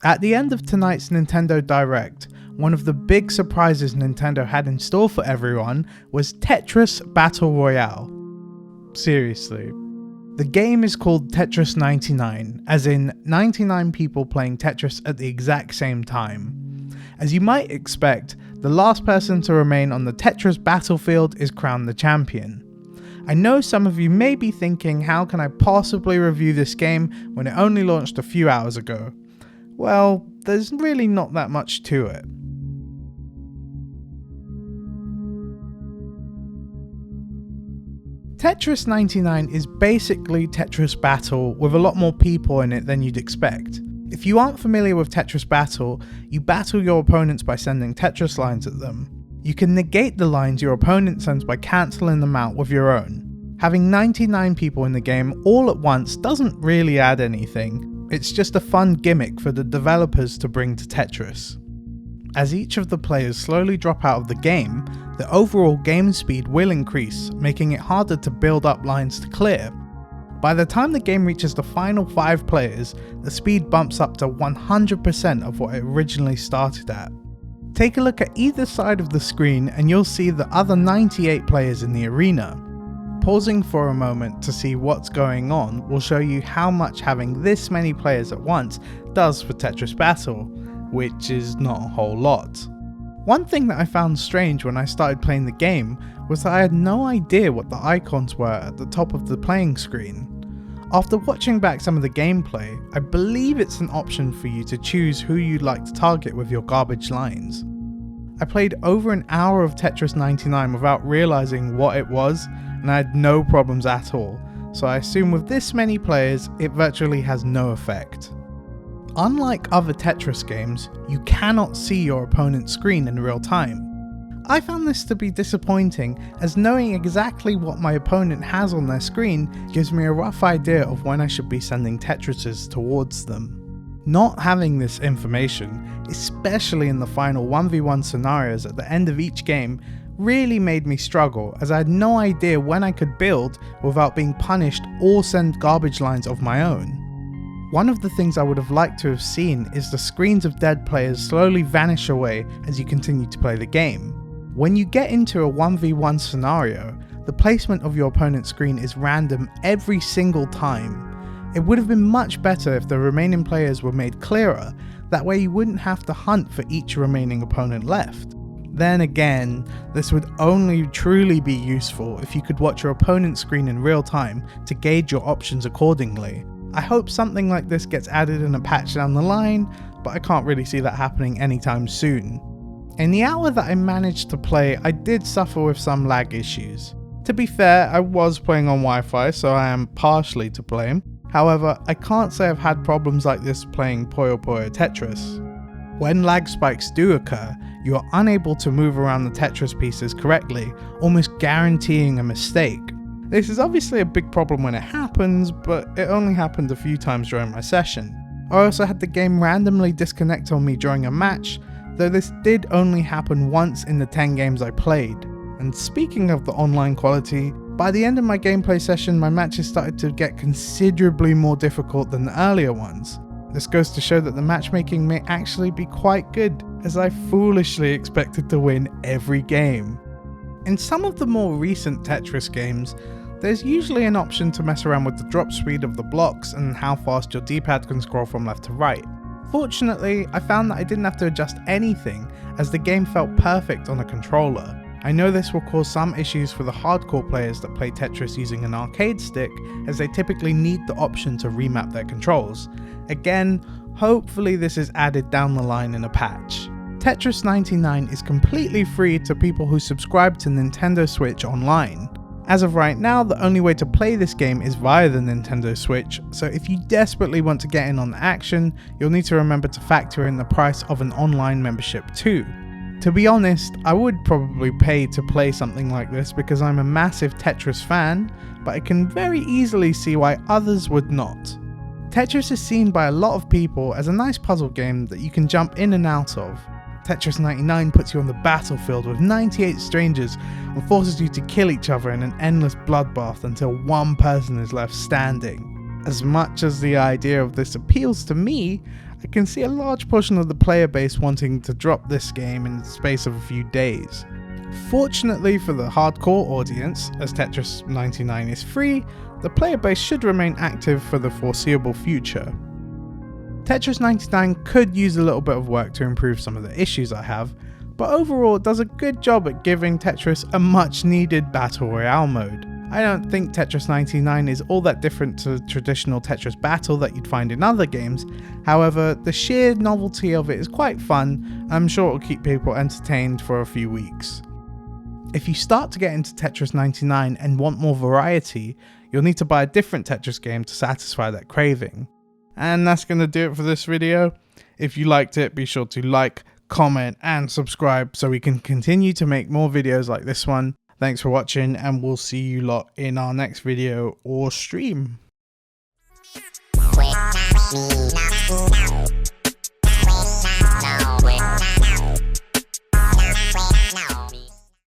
At the end of tonight's Nintendo Direct, one of the big surprises Nintendo had in store for everyone was Tetris Battle Royale. Seriously. The game is called Tetris 99, as in 99 people playing Tetris at the exact same time. As you might expect, the last person to remain on the Tetris battlefield is crowned the champion. I know some of you may be thinking, how can I possibly review this game when it only launched a few hours ago? Well, there's really not that much to it. Tetris 99 is basically Tetris Battle with a lot more people in it than you'd expect. If you aren't familiar with Tetris Battle, you battle your opponents by sending Tetris lines at them. You can negate the lines your opponent sends by cancelling them out with your own. Having 99 people in the game all at once doesn't really add anything. It's just a fun gimmick for the developers to bring to Tetris. As each of the players slowly drop out of the game, the overall game speed will increase, making it harder to build up lines to clear. By the time the game reaches the final 5 players, the speed bumps up to 100% of what it originally started at. Take a look at either side of the screen and you'll see the other 98 players in the arena. Pausing for a moment to see what's going on will show you how much having this many players at once does for Tetris Battle, which is not a whole lot. One thing that I found strange when I started playing the game was that I had no idea what the icons were at the top of the playing screen. After watching back some of the gameplay, I believe it's an option for you to choose who you'd like to target with your garbage lines. I played over an hour of Tetris 99 without realising what it was, and I had no problems at all, so I assume with this many players, it virtually has no effect. Unlike other Tetris games, you cannot see your opponent's screen in real time. I found this to be disappointing, as knowing exactly what my opponent has on their screen gives me a rough idea of when I should be sending Tetrises towards them. Not having this information, especially in the final 1v1 scenarios at the end of each game, really made me struggle, as I had no idea when I could build without being punished or send garbage lines of my own. One of the things I would have liked to have seen is the screens of dead players slowly vanish away as you continue to play the game. When you get into a 1v1 scenario, the placement of your opponent's screen is random every single time. It would have been much better if the remaining players were made clearer, that way you wouldn't have to hunt for each remaining opponent left. Then again, this would only truly be useful if you could watch your opponent's screen in real time to gauge your options accordingly. I hope something like this gets added in a patch down the line, but I can't really see that happening anytime soon. In the hour that I managed to play, I did suffer with some lag issues. To be fair, I was playing on Wi-Fi, so I am partially to blame. However, I can't say I've had problems like this playing Puyo Puyo Tetris. When lag spikes do occur, you are unable to move around the Tetris pieces correctly, almost guaranteeing a mistake. This is obviously a big problem when it happens, but it only happened a few times during my session. I also had the game randomly disconnect on me during a match, though this did only happen once in the 10 games I played. And speaking of the online quality, by the end of my gameplay session my matches started to get considerably more difficult than the earlier ones. This goes to show that the matchmaking may actually be quite good, as I foolishly expected to win every game. In some of the more recent Tetris games, there's usually an option to mess around with the drop speed of the blocks and how fast your D-pad can scroll from left to right. Fortunately, I found that I didn't have to adjust anything, as the game felt perfect on a controller. I know this will cause some issues for the hardcore players that play Tetris using an arcade stick, as they typically need the option to remap their controls. Again, hopefully this is added down the line in a patch. Tetris 99 is completely free to people who subscribe to Nintendo Switch Online. As of right now, the only way to play this game is via the Nintendo Switch, so if you desperately want to get in on the action, you'll need to remember to factor in the price of an online membership too. To be honest, I would probably pay to play something like this because I'm a massive Tetris fan, but I can very easily see why others would not. Tetris is seen by a lot of people as a nice puzzle game that you can jump in and out of. Tetris 99 puts you on the battlefield with 98 strangers and forces you to kill each other in an endless bloodbath until one person is left standing. As much as the idea of this appeals to me, I can see a large portion of the player base wanting to drop this game in the space of a few days. Fortunately for the hardcore audience, as Tetris 99 is free, the player base should remain active for the foreseeable future. Tetris 99 could use a little bit of work to improve some of the issues I have, but overall it does a good job at giving Tetris a much needed Battle Royale mode. I don't think Tetris 99 is all that different to traditional Tetris Battle that you'd find in other games, however the sheer novelty of it is quite fun and I'm sure it'll keep people entertained for a few weeks. If you start to get into Tetris 99 and want more variety, you'll need to buy a different Tetris game to satisfy that craving. And that's going to do it for this video. If you liked it, be sure to like, comment and subscribe so we can continue to make more videos like this one. Thanks for watching and we'll see you lot in our next video or stream.